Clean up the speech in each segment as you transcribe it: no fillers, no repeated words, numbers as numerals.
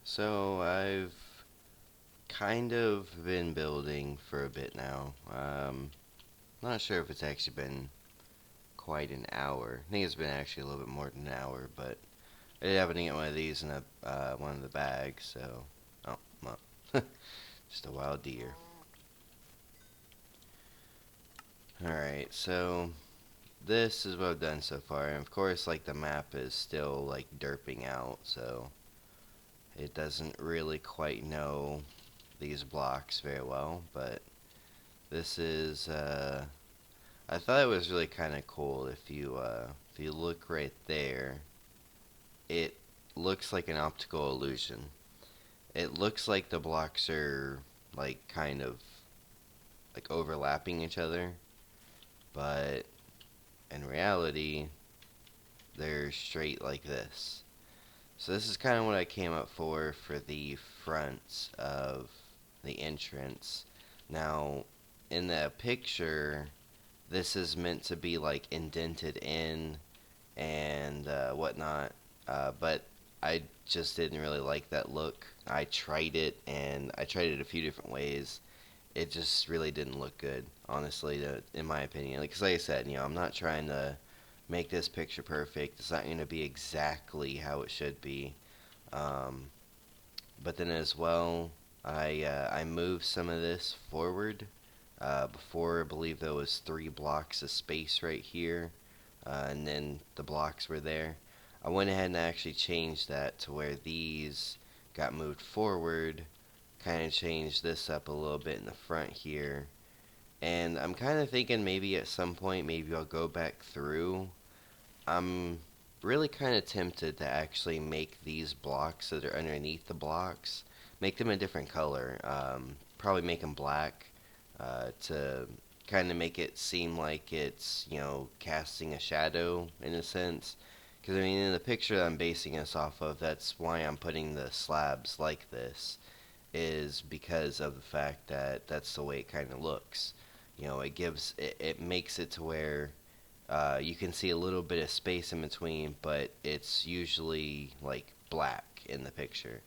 So I've kind of been building for a bit now. Not sure if it's actually been quite an hour. I think it's been actually a little bit more than an hour, but I did happen to get one of these in one of the bags. So, oh, well, just a wild deer. All right, so this is what I've done so far, and of course, like the map is still like derping out, so it doesn't really quite know these blocks very well, but this is I thought it was really kind of cool. If you look right there, it looks like an optical illusion. It looks like the blocks are like kind of like overlapping each other, but in reality, they're straight like this. So this is kind of what I came up for the front of the entrance. Now, in the picture, this is meant to be like indented in and whatnot. But I just didn't really like that look. I tried it, and I tried it a few different ways. It just really didn't look good, honestly, in my opinion. Because like I said, I'm not trying to make this picture perfect. It's not going to be exactly how it should be. Um, but then as well, I moved some of this forward. Before, I believe there was 3 blocks of space right here, and then the blocks were there. I went ahead and actually changed that to where these got moved forward, kind of changed this up a little bit in the front here. And I'm kind of thinking maybe at some point, maybe I'll go back through. I'm really kind of tempted to actually make these blocks that are underneath the blocks, make them a different color. Probably make them black to kind of make it seem like it's, casting a shadow in a sense. Because, I mean, in the picture that I'm basing this off of, that's why I'm putting the slabs like this, is because of the fact that that's the way it kind of looks. It makes it to where you can see a little bit of space in between, but it's usually like black in the picture.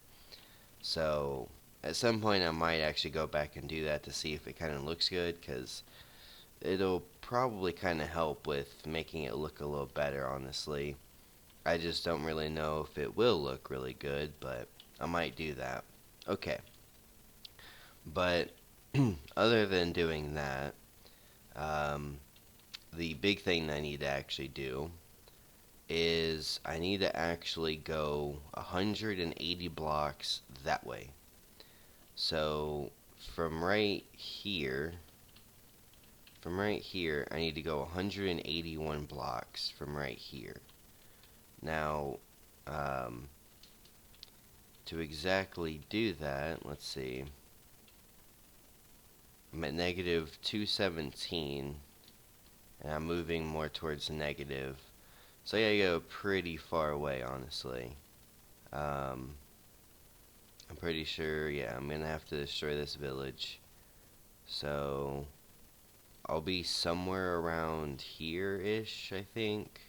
So at some point, I might actually go back and do that to see if it kind of looks good, because it'll probably kind of help with making it look a little better, honestly. I just don't really know if it will look really good, but I might do that. Okay, but other than doing that, um, the big thing I need to actually do is I need to actually go 180 blocks that way. So from right here, I need to go 181 blocks from right here. Now, um, to exactly do that, let's see. I'm at negative 217, and I'm moving more towards the negative. So I gotta go pretty far away, honestly. Um, I'm pretty sure, yeah, I'm gonna have to destroy this village. So I'll be somewhere around here-ish, I think.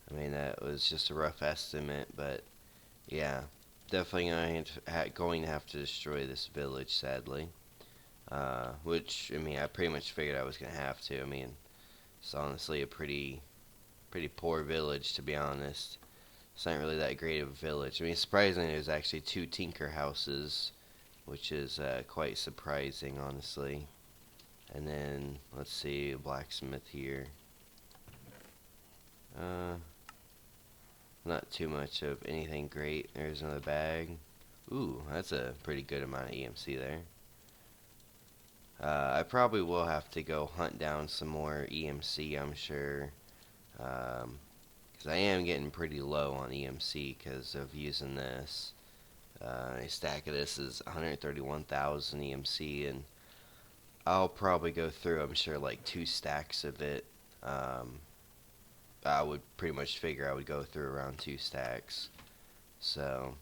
I mean, that was just a rough estimate, but yeah, definitely going to have to destroy this village, sadly. Which, I mean, I pretty much figured I was going to have to. I mean, it's honestly a pretty poor village, to be honest. It's not really that great of a village. I mean, surprisingly, there's actually 2 tinker houses, which is quite surprising, honestly. And then, let's see, a blacksmith here. Uh, Not too much of anything great. There's another bag. Ooh, that's a pretty good amount of EMC there. I probably will have to go hunt down some more EMC, I'm sure. Because I am getting pretty low on EMC because of using this. A stack of this is 131,000 EMC, and I'll probably go through, I'm sure, like 2 stacks of it. Um, I would pretty much figure I would go through around 2 stacks. So,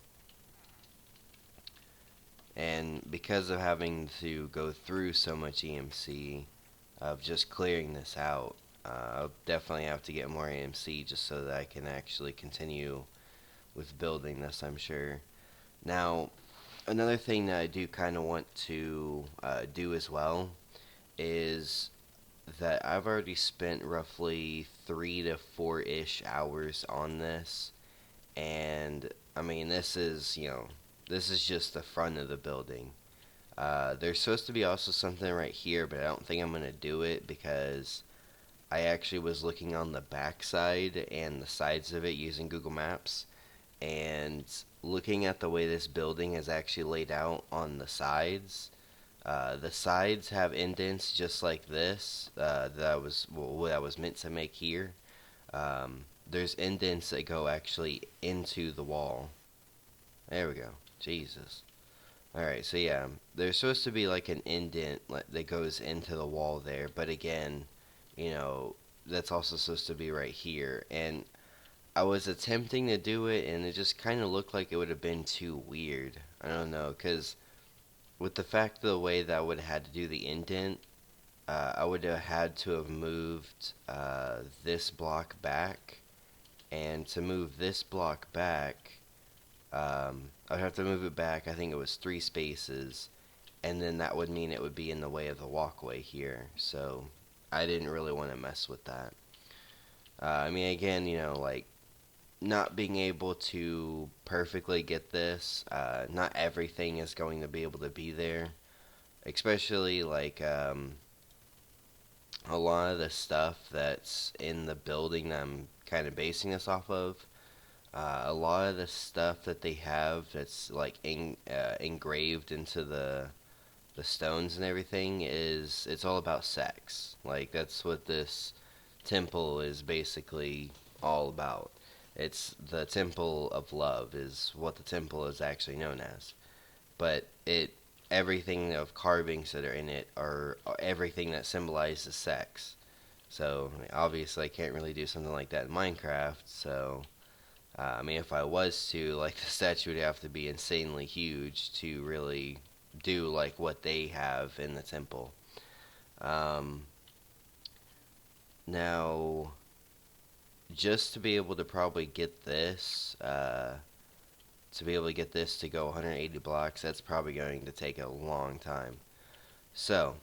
and because of having to go through so much EMC, of just clearing this out, I'll definitely have to get more EMC just so that I can actually continue with building this, I'm sure. Now, another thing that I do kind of want to do as well is that I've already spent roughly 3 to 4-ish hours on this, and I mean, this is just the front of the building. There's supposed to be also something right here, but I don't think I'm going to do it because I actually was looking on the back side and the sides of it using Google Maps, and looking at the way this building is actually laid out on the sides have indents just like this that was meant to make here. There's indents that go actually into the wall. There we go. Jesus. Alright, so yeah, there's supposed to be like an indent that goes into the wall there, but again, you know, that's also supposed to be right here. And I was attempting to do it, and it just kind of looked like it would have been too weird. I don't know, because with the fact of the way that I would have had to do the indent, I would have had to have moved this block back, and to move this block back, I would have to move it back. I think it was 3 spaces, and then that would mean it would be in the way of the walkway here. So I didn't really want to mess with that. I mean, again, like not being able to perfectly get this, not everything is going to be able to be there. Especially like a lot of the stuff that's in the building that I'm kind of basing this off of. A lot of the stuff that they have that's like engraved into the stones and everything it's all about sex. Like that's what this temple is basically all about. It's the temple of love is what the temple is actually known as. But everything of carvings that are in it are everything that symbolizes sex. So obviously I can't really do something like that in Minecraft. So I mean, if I was to, like, the statue would have to be insanely huge to really do, like, what they have in the temple. Um, Now, just to be able to probably get this, to be able to get this to go 180 blocks, that's probably going to take a long time. So,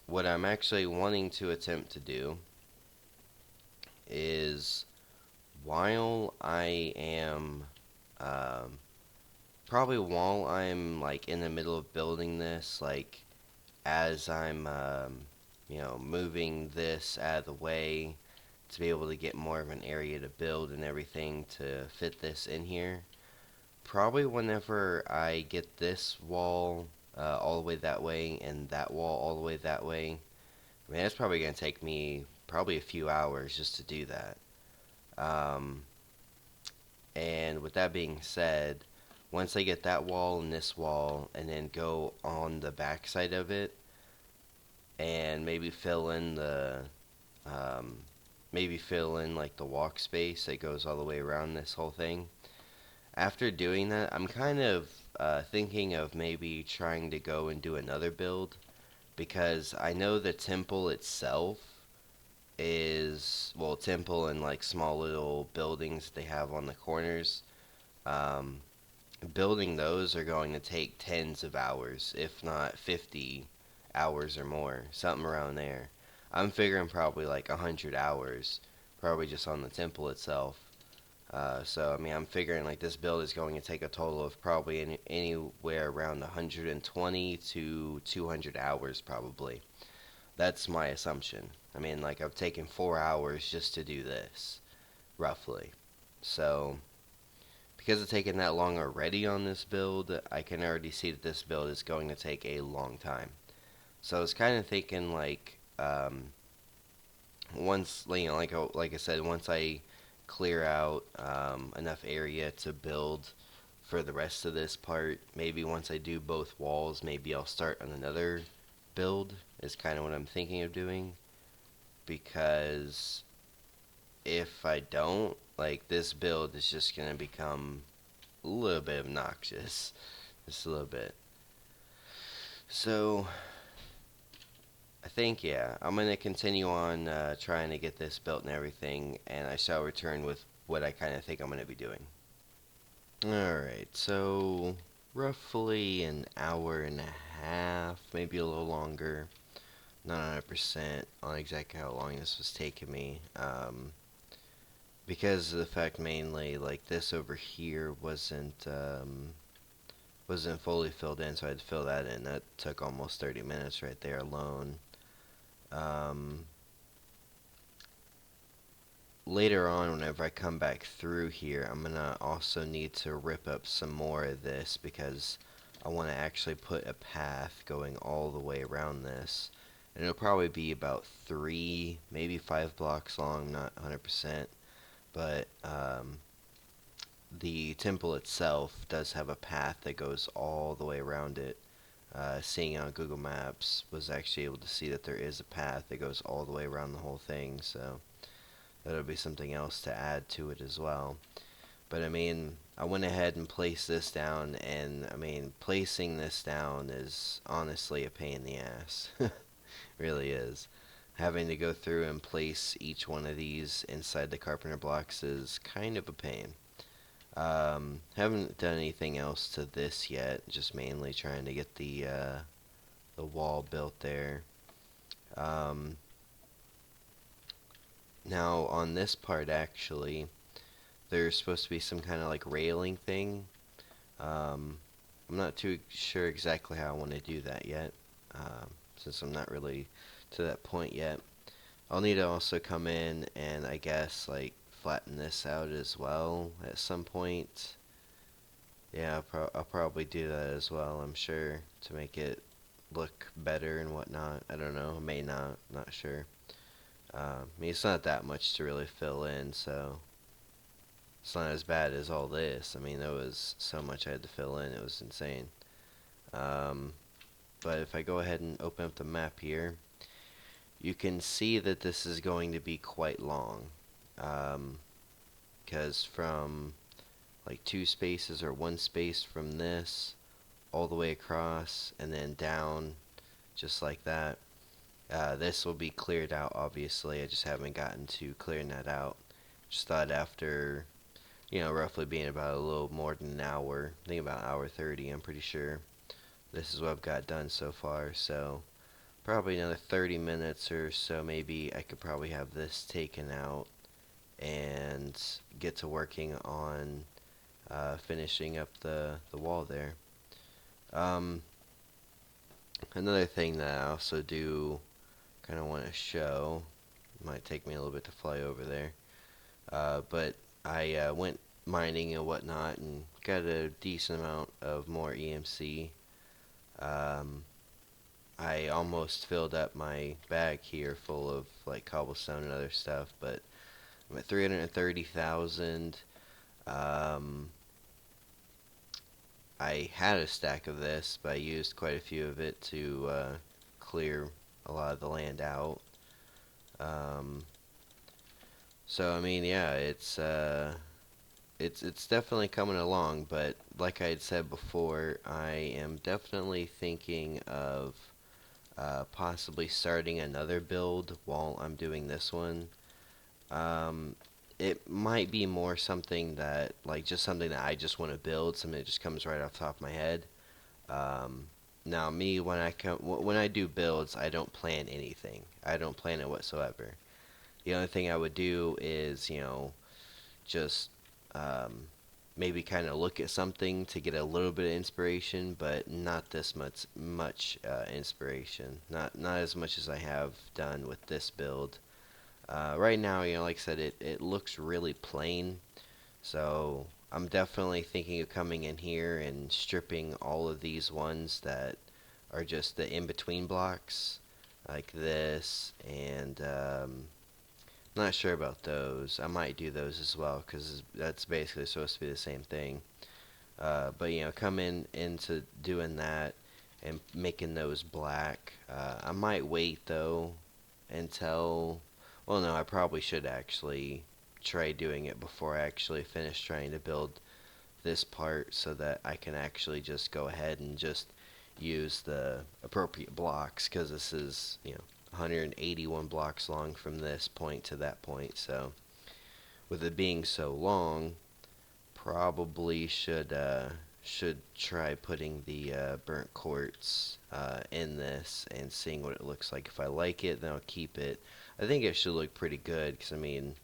what I'm actually wanting to attempt to do is while I am probably while I'm like in the middle of building this, like as I'm moving this out of the way to be able to get more of an area to build and everything to fit this in here. Probably whenever I get this wall all the way that way and that wall all the way that way, I mean that's probably gonna take me probably a few hours just to do that. Um, And with that being said, once I get that wall and this wall, and then go on the back side of it, and um, maybe fill in like the walk space that goes all the way around this whole thing. After doing that, I'm kind of thinking of maybe trying to go and do another build because I know the temple itself is well, temple and like small little buildings they have on the corners. Um, Building those are going to take tens of hours, if not 50 hours or more, something around there. I'm figuring probably like 100 hours, probably just on the temple itself. So, I mean, I'm figuring like this build is going to take a total of probably anywhere around 120 to 200 hours, probably. That's my assumption. I mean, like, I've taken 4 hours just to do this, roughly. So, because it's taken that long already on this build, I can already see that this build is going to take a long time. So I was kind of thinking like once like I said, once I clear out enough area to build for the rest of this part, maybe once I do both walls, maybe I'll start on another build. Is kind of what I'm thinking of doing because if I don't, like this build is just gonna become a little bit obnoxious. Just a little bit. So, I think, yeah, I'm going to continue on trying to get this built and everything, and I shall return with what I kind of think I'm going to be doing. Alright, so roughly an hour and a half, maybe a little longer. Not 100% on exactly how long this was taking me. Because of the fact mainly like this over here wasn't fully filled in, so I had to fill that in. That took almost 30 minutes right there alone. Um, Later on, whenever I come back through here, I'm gonna also need to rip up some more of this because I want to actually put a path going all the way around this. And it'll probably be about 3, maybe 5 blocks long, not 100%. But the temple itself does have a path that goes all the way around it. Seeing on Google Maps, was actually able to see that there is a path that goes all the way around the whole thing, so that'll be something else to add to it as well. But I mean, I went ahead and placed this down, and I mean, placing this down is honestly a pain in the ass. Really is. Having to go through and place each one of these inside the carpenter blocks is kind of a pain. Haven't done anything else to this yet, just mainly trying to get the wall built there. Um, Now on this part actually, there's supposed to be some kind of like railing thing. Um, I'm not too sure exactly how I want to do that yet, since I'm not really to that point yet. I'll need to also come in and I guess like flatten this out as well at some point. Yeah, I'll probably do that as well, I'm sure, to make it look better and whatnot. I don't know, may not sure. I mean, it's not that much to really fill in, so it's not as bad as all this. I mean, there was so much I had to fill in, it was insane. Um, but if I go ahead and open up the map here, you can see that this is going to be quite long. Because from like 2 spaces or 1 space from this all the way across and then down just like that. This will be cleared out, obviously. I just haven't gotten to clearing that out. Just thought after, roughly being about a little more than an hour, I think about hour 30, I'm pretty sure. This is what I've got done so far, so probably another 30 minutes or so, maybe I could probably have this taken out and get to working on finishing up the wall there. Um, Another thing that I also do kind of want to show, might take me a little bit to fly over there, but I went mining and whatnot and got a decent amount of more EMC. Um, I almost filled up my bag here full of like cobblestone and other stuff, but I'm at 330,000. Um, I had a stack of this, but I used quite a few of it to clear a lot of the land out. Um, so I mean, yeah, it's definitely coming along, but like I had said before, I am definitely thinking of possibly starting another build while I'm doing this one. Um, it might be more something that, like, just something that I just want to build, something that just comes right off the top of my head. Um, Now, me when I do builds, I don't plan anything. I don't plan it whatsoever. The only thing I would do is, just um, maybe kind of look at something to get a little bit of inspiration, but not this much inspiration. Not as much as I have done with this build. Right now, like I said, it looks really plain, so I'm definitely thinking of coming in here and stripping all of these ones that are just the in-between blocks, like this, and not sure about those. I might do those as well, because that's basically supposed to be the same thing. But, come into doing that and making those black. I might wait, though, until... Well, no, I probably should actually try doing it before I actually finish trying to build this part so that I can actually just go ahead and just use the appropriate blocks, because this is, 181 blocks long from this point to that point. So with it being so long, probably should should try putting the burnt quartz in this and seeing what it looks like. If I like it, then I'll keep it. I think it should look pretty good because, I mean,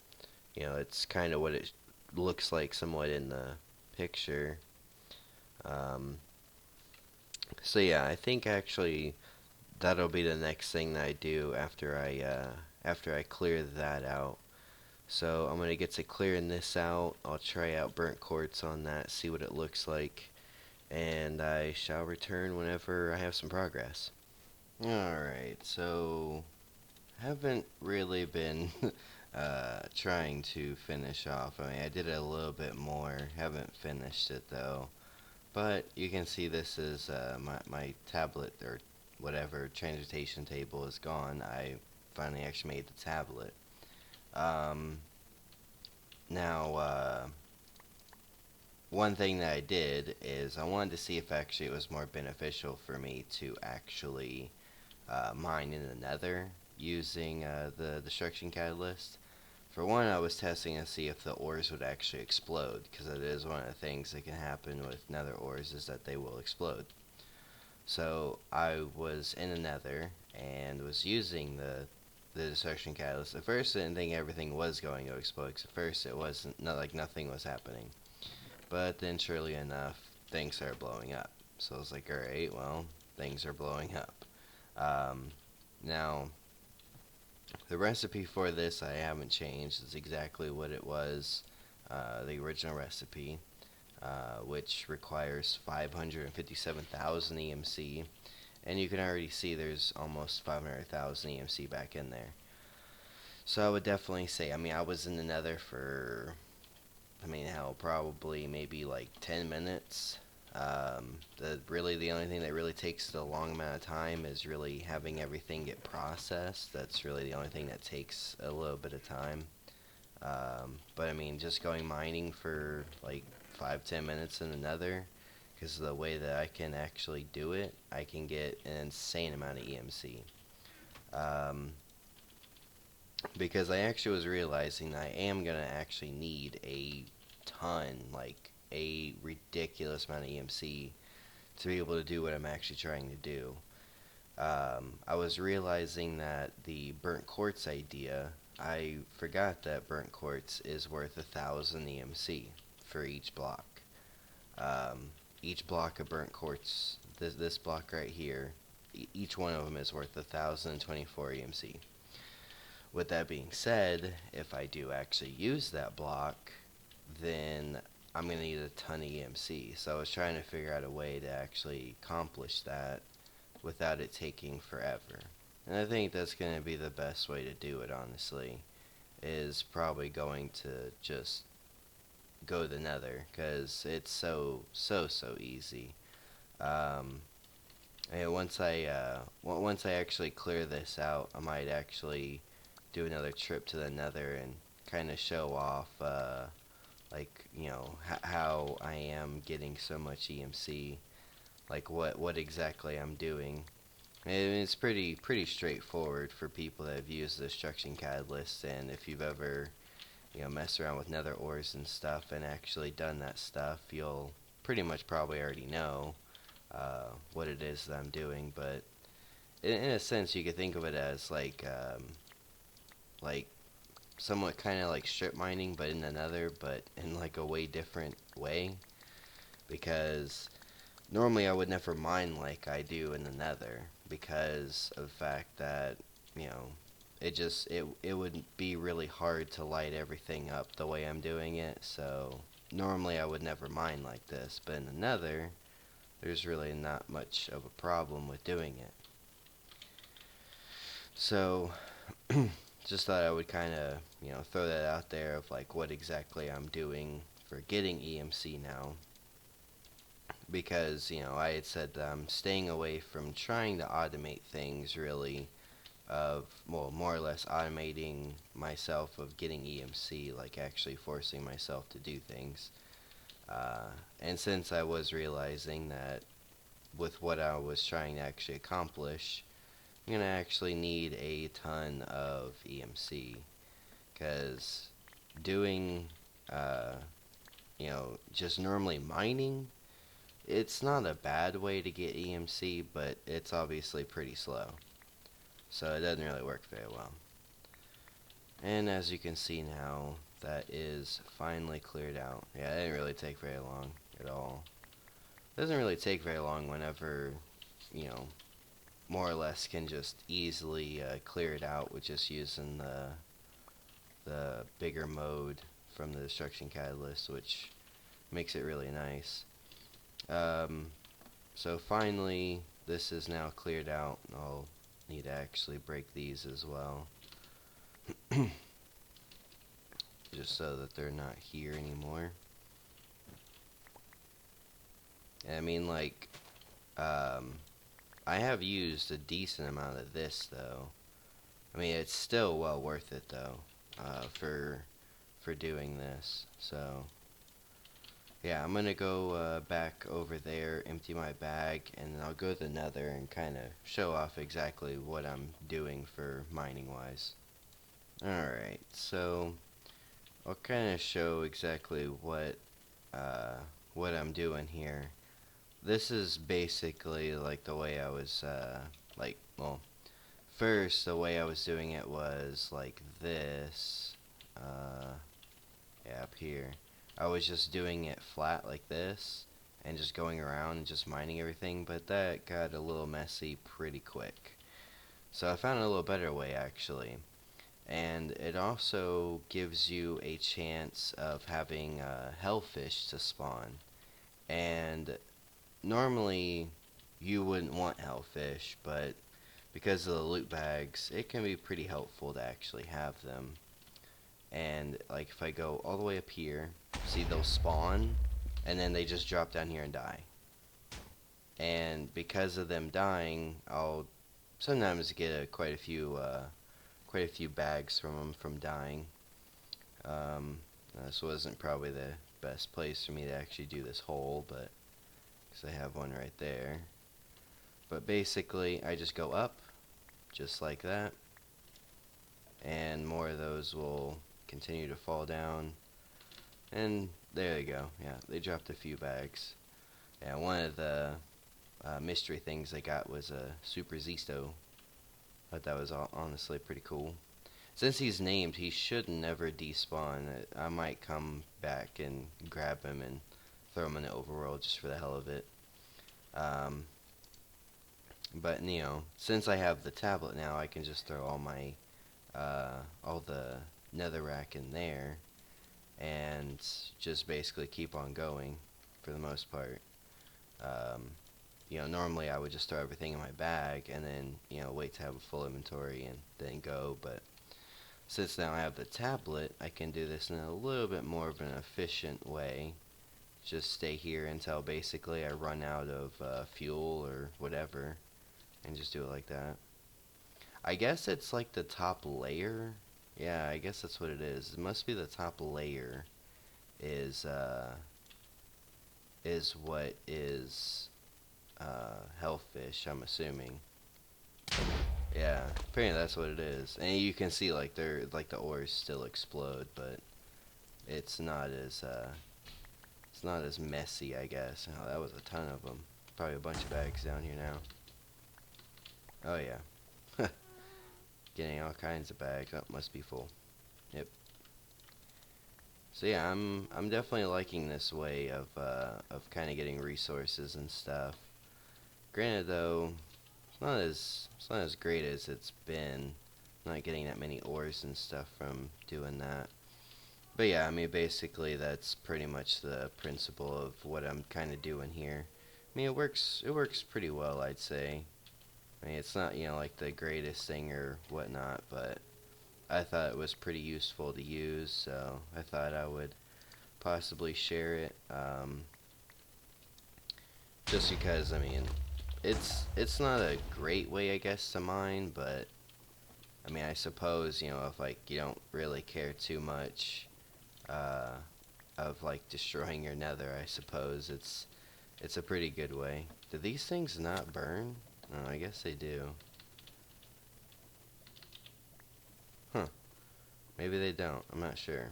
it's kind of what it looks like somewhat in the picture. Um, so yeah, I think actually that'll be the next thing that I do after I clear that out. So I'm gonna get to clearing this out. I'll try out burnt quartz on that, see what it looks like, and I shall return whenever I have some progress. Alright, so haven't really been trying to finish off. I mean, I did it a little bit more, haven't finished it though. But you can see this is my tablet or whatever transportation table is gone. I finally actually made the tablet. Um, now, one thing that I did is I wanted to see if actually it was more beneficial for me to actually mine in the nether using the destruction catalyst. For one, I was testing to see if the ores would actually explode, because it is one of the things that can happen with nether ores is that they will explode. So I was in the nether and was using the destruction catalyst. At first, I didn't think everything was going to explode, because at first it wasn't, not like nothing was happening. But then, surely enough, things started blowing up. So I was like, alright, well, things are blowing up. Um, Now, the recipe for this I haven't changed. It's exactly what it was, the original recipe, which requires 557,000 EMC. And you can already see there's almost 500,000 EMC back in there. So I would definitely say, I mean, I was in the nether for, I mean, hell, probably maybe like 10 minutes. The only thing that really takes the long amount of time is really having everything get processed. That's really the only thing that takes a little bit of time. But I mean, just going mining for like 5-10 minutes in the nether, because of the way that I can actually do it, I can get an insane amount of EMC. Um, because I actually was realizing that I am going to actually need a ton, like a ridiculous amount of EMC to be able to do what I'm actually trying to do. I was realizing that the burnt quartz idea, I forgot that burnt quartz is worth 1,000 EMC for each block. Each block of burnt quartz, this block right here, each one of them is worth 1,024 EMC. With that being said, if I do actually use that block, then I'm going to need a ton of EMC. So I was trying to figure out a way to actually accomplish that without it taking forever. And I think that's going to be the best way to do it, honestly, is probably going to just go the nether, because it's so easy. Um, and once I actually clear this out, I might actually do another trip to the nether and kind of show off, like, how I am getting so much EMC, like what exactly I'm doing. And it's pretty straightforward for people that have used the destruction catalyst, and if you've ever messed around with nether ores and stuff and actually done that stuff, you'll pretty much probably already know what it is that I'm doing. But in a sense, you could think of it as like somewhat kind of like strip mining, but in another, but in like a way different way. Because normally I would never mine like I do in the nether, because of the fact that, it would be really hard to light everything up the way I'm doing it. So normally I would never mine like this, but in the nether, there's really not much of a problem with doing it. So just thought I would kind of, throw that out there of like what exactly I'm doing for getting EMC now. Because, I had said that I'm staying away from trying to automate things really, well, more or less automating myself of getting EMC, like actually forcing myself to do things. And since I was realizing that with what I was trying to actually accomplish, I'm going to actually need a ton of EMC, because doing, just normally mining it's not a bad way to get EMC, but it's obviously pretty slow. So it doesn't really work very well. And as you can see now, that is finally cleared out. Yeah, it didn't really take very long at all. It doesn't really take very long whenever, you know, more or less can just easily clear it out with just using the bigger mode from the destruction catalyst, which makes it really nice. So finally, this is now cleared out. I'll need to actually break these as well, just so that they're not here anymore. I mean, like, I have used a decent amount of this, though. I mean, it's still well worth it, though, for doing this. So, yeah, I'm gonna go back over there, empty my bag, and then I'll go to the nether and kind of show off exactly what I'm doing for mining-wise. Alright, so I'll kind of show exactly what I'm doing here. This is basically like the way I was, well, first the way I was doing it was like this, yeah, up here. I was just doing it flat like this, and just going around and just mining everything, but that got a little messy pretty quick. So I found a little better way, actually. And it also gives you a chance of having hellfish to spawn. And normally you wouldn't want hellfish, but because of the loot bags, it can be pretty helpful to actually have them. And like if I go all the way up here, see they'll spawn, and then they just drop down here and die. And because of them dying, I'll sometimes get quite a few bags from them from dying. This wasn't probably the best place for me to actually do this hole, but because I have one right there. But basically, I just go up, just like that, and more of those will continue to fall down. And there they go. Yeah, they dropped a few bags. Yeah, one of the mystery things they got was a Super Zisto. But that was honestly pretty cool. Since he's named, he should never despawn. I might come back and grab him and throw him in the overworld just for the hell of it. But you know, since I have the tablet now, I can just throw all the netherrack in there, and just basically keep on going for the most part. You know, normally I would just throw everything in my bag and then, you know, wait to have a full inventory and then go, but since now I have the tablet, I can do this in a little bit more of an efficient way. Just stay here until basically I run out of fuel or whatever, and just do it like that. I guess it's like the top layer. Yeah, I guess that's what it is. It must be the top layer is what is hellfish, I'm assuming. Yeah, apparently that's what it is. And you can see like the ores still explode, but it's not as messy, I guess. Oh, that was a ton of them. Probably a bunch of bags down here now. Oh yeah. Getting all kinds of bags. Oh, must be full. Yep. So yeah, I'm definitely liking this way of kind of getting resources and stuff. Granted though, it's not as great as it's been. Not getting that many ores and stuff from doing that. But yeah, I mean basically that's pretty much the principle of what I'm kind of doing here. I mean it works pretty well, I'd say. I mean it's not, you know, like the greatest thing or whatnot, but I thought it was pretty useful to use, so I thought I would possibly share it. Just because, I mean, it's not a great way, I guess, to mine, but I mean, I suppose, you know, if like you don't really care too much of like destroying your nether, I suppose it's a pretty good way. Do these things not burn? Oh, I guess they do. Huh. Maybe they don't. I'm not sure.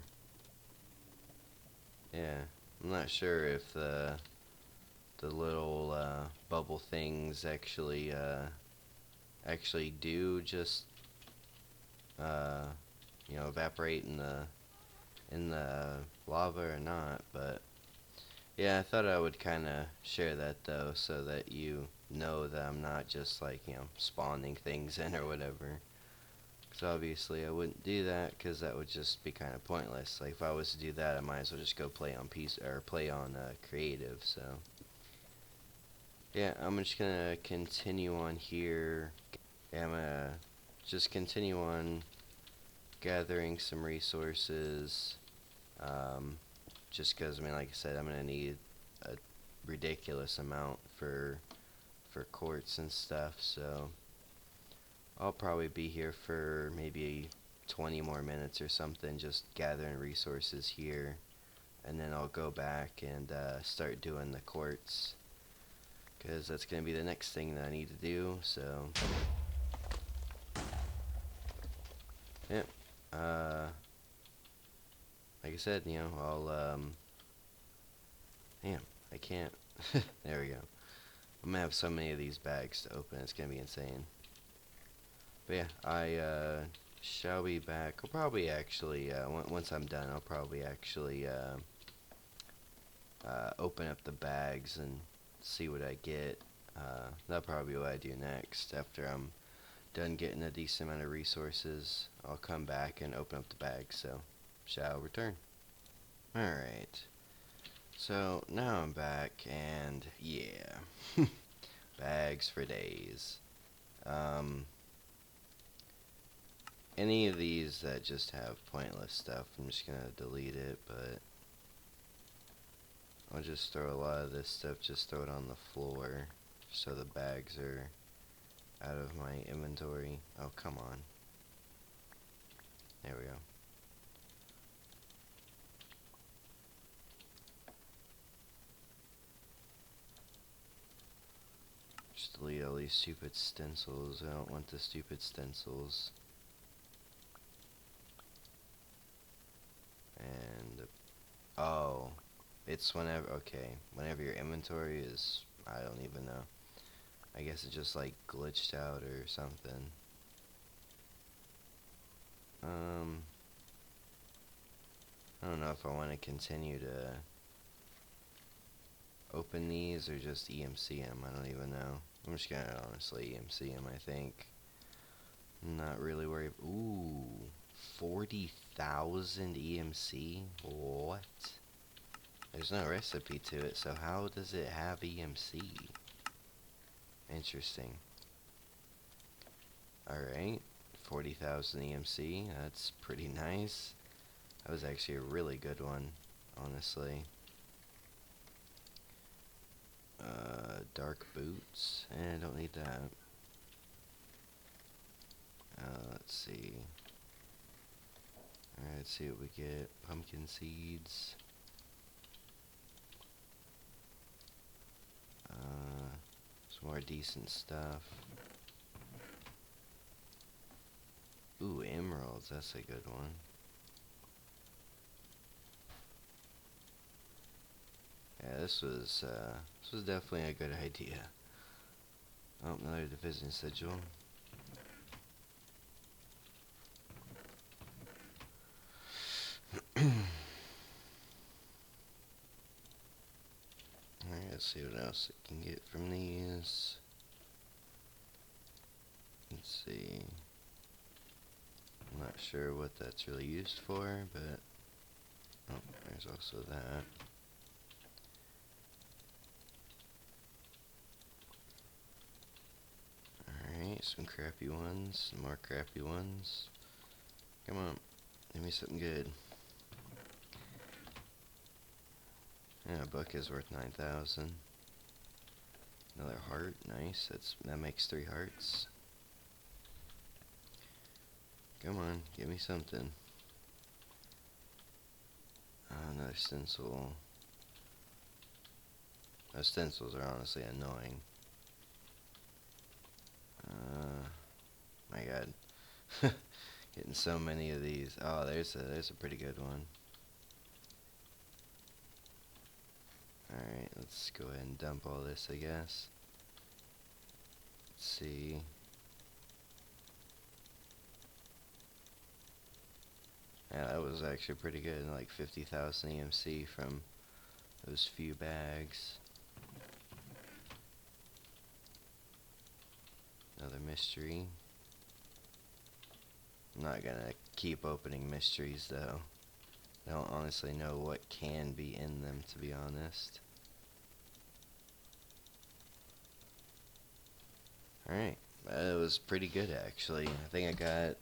Yeah. I'm not sure if the little bubble things actually do just uh, evaporate in the lava or not. But yeah, I thought I would kind of share that though, so that you know that I'm not just like spawning things in or whatever. Because obviously I wouldn't do that, because that would just be kind of pointless. Like if I was to do that, I might as well just go play on creative. So yeah, I'm just gonna continue on here. Yeah, I'm gonna just continue on gathering some resources. Um, just because, I mean, like I said, I'm gonna need a ridiculous amount for quartz and stuff. So I'll probably be here for maybe 20 more minutes or something, just gathering resources here, and then I'll go back and start doing the quartz, because that's gonna be the next thing that I need to do. So yeah, like I said, I'll damn, I can't. There we go. I'm gonna have so many of these bags to open, it's gonna be insane. But yeah, I shall be back. I'll probably actually, once I'm done, I'll probably actually open up the bags and see what I get. That'll probably be what I do next. After I'm done getting a decent amount of resources, I'll come back and open up the bags. So, shall return. Alright. So, now I'm back, and yeah. Bags for days. Any of these that just have pointless stuff, I'm just gonna delete it, but I'll just throw a lot of this stuff, just throw it on the floor, so the bags are out of my inventory. Oh, come on. There we go. Just delete all these stupid stencils. I don't want the stupid stencils. And, oh, it's whenever, okay, whenever your inventory is, I don't even know. I guess it just like glitched out or something. I don't know if I want to continue to open these or just EMC them. I don't even know. I'm just gonna honestly EMC them, I think. I'm not really worried. Ooh, 40,000 EMC? What? There's no recipe to it, so how does it have EMC? Interesting. Alright, 40,000 EMC. That's pretty nice. That was actually a really good one, honestly. Dark boots. I don't need that. Let's see. Alright, let's see what we get. Pumpkin seeds. Some more decent stuff. Ooh, emeralds. That's a good one. Yeah, this was definitely a good idea. Oh, another division sigil. Alright, let's see what else it can get from these. Let's see. I'm not sure what that's really used for, but oh, there's also that. Alright, some crappy ones, some more crappy ones. Come on, give me something good. Yeah, a book is worth 9,000. Another heart, nice. That makes 3 hearts. Come on, give me something. Another stencil. Those stencils are honestly annoying. My god. Getting so many of these. Oh, there's a pretty good one. Alright, let's go ahead and dump all this, I guess. Let's see. Yeah, that was actually pretty good, like 50,000 EMC from those few bags. Another mystery. I'm not gonna keep opening mysteries though. I don't honestly know what can be in them, to be honest. Alright, it was pretty good actually. I think I got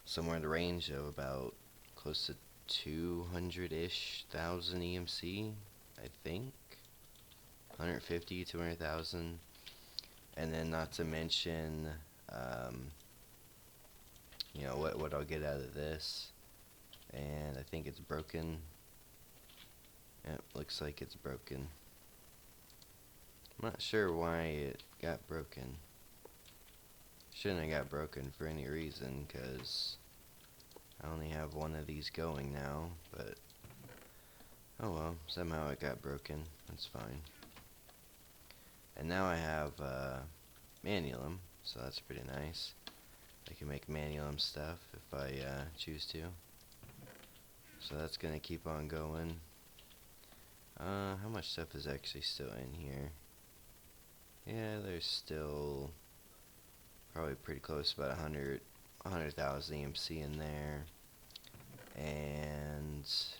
somewhere in the range of about close to 200-ish thousand EMC, I think. 150, 200,000. And then not to mention, you know, what I'll get out of this. And I think it's broken. Yep, looks like it's broken. I'm not sure why it got broken. Shouldn't have got broken for any reason, because I only have one of these going now, but oh well, somehow it got broken. That's fine. And now I have Manualum, so that's pretty nice. I can make Manualum stuff if I choose to. So that's gonna keep on going. How much stuff is actually still in here? Yeah, there's still probably pretty close to about 100,000 EMC in there. And is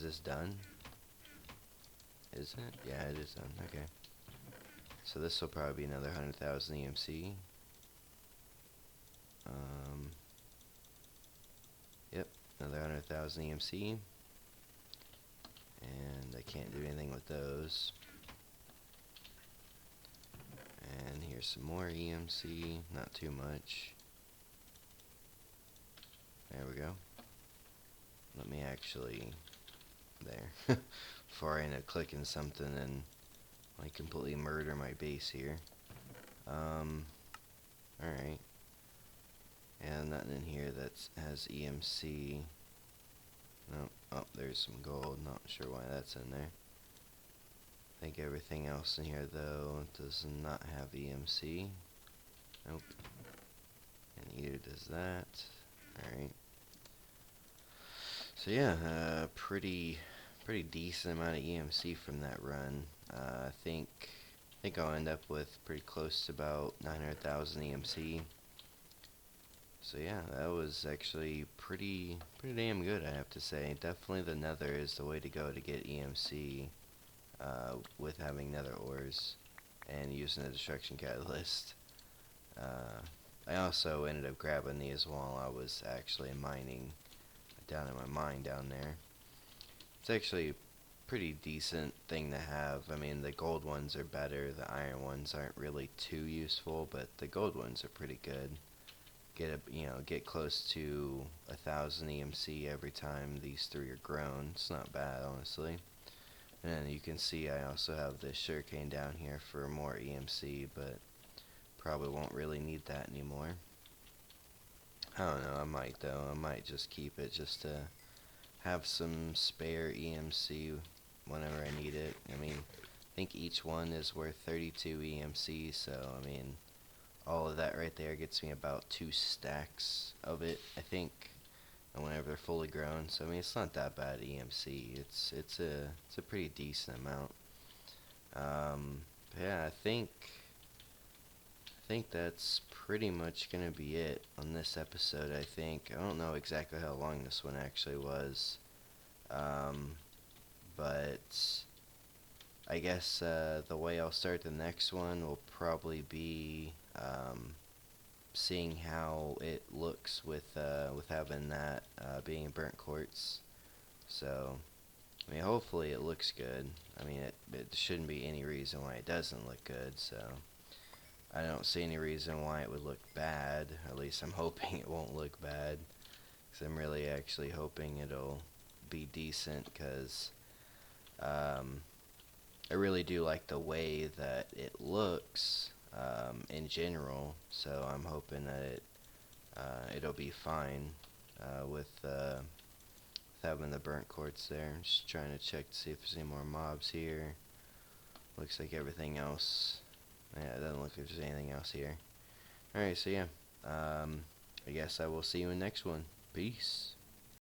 this done? Is it? Yeah, it is done. Okay. So this will probably be another 100,000 EMC. Yep, another 100,000 EMC. And I can't do anything with those. And here's some more EMC, not too much. There we go. Let me actually, there, before I end up clicking something and like completely murder my base here. Alright. And nothing in here that has EMC. Nope. Oh, there's some gold. Not sure why that's in there. I think everything else in here, though, does not have EMC. Nope. And neither does that. Alright. So yeah, pretty decent amount of EMC from that run. I think I'll end up with pretty close to about 900,000 EMC. So yeah, that was actually pretty damn good, I have to say. Definitely the Nether is the way to go to get EMC with having Nether ores and using a destruction catalyst. I also ended up grabbing these while I was actually mining down in my mine down there. It's actually a pretty decent thing to have. I mean, the gold ones are better, the iron ones aren't really too useful, but the gold ones are pretty good. Get close to 1,000 EMC every time these three are grown. It's not bad, honestly. And you can see I also have this sugarcane down here for more EMC, but probably won't really need that anymore. I don't know, I might though. I might just keep it just to have some spare EMC whenever I need it. I mean, I think each one is worth 32 EMC, so I mean, all of that right there gets me about 2 stacks of it, I think, and whenever they're fully grown. So I mean, it's not that bad EMC. It's a pretty decent amount. Yeah, I think that's pretty much gonna be it on this episode. I think I don't know exactly how long this one actually was, but I guess the way I'll start the next one will probably be seeing how it looks with having that being burnt quartz. So I mean, hopefully it looks good. I mean, it shouldn't be any reason why it doesn't look good. So I don't see any reason why it would look bad. At least I'm hoping it won't look bad, because I'm really actually hoping it'll be decent, because I really do like the way that it looks in general. So I'm hoping that it'll be fine with having the burnt quartz there. I'm just trying to check to see if there's any more mobs here. Looks like everything else. Yeah, it doesn't look like there's anything else here. Alright, so yeah. I guess I will see you in the next one. Peace.